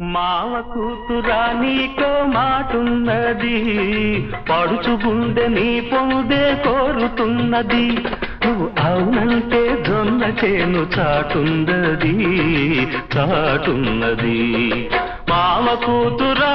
మావ కూతురా నీకో మాటున్నది, పడుచు గుండె నీ పొందే కోరుతున్నది. నువ్వు అవునంటే జొన్న చేను చాటున్నది చాటున్నది. మావ కూతురా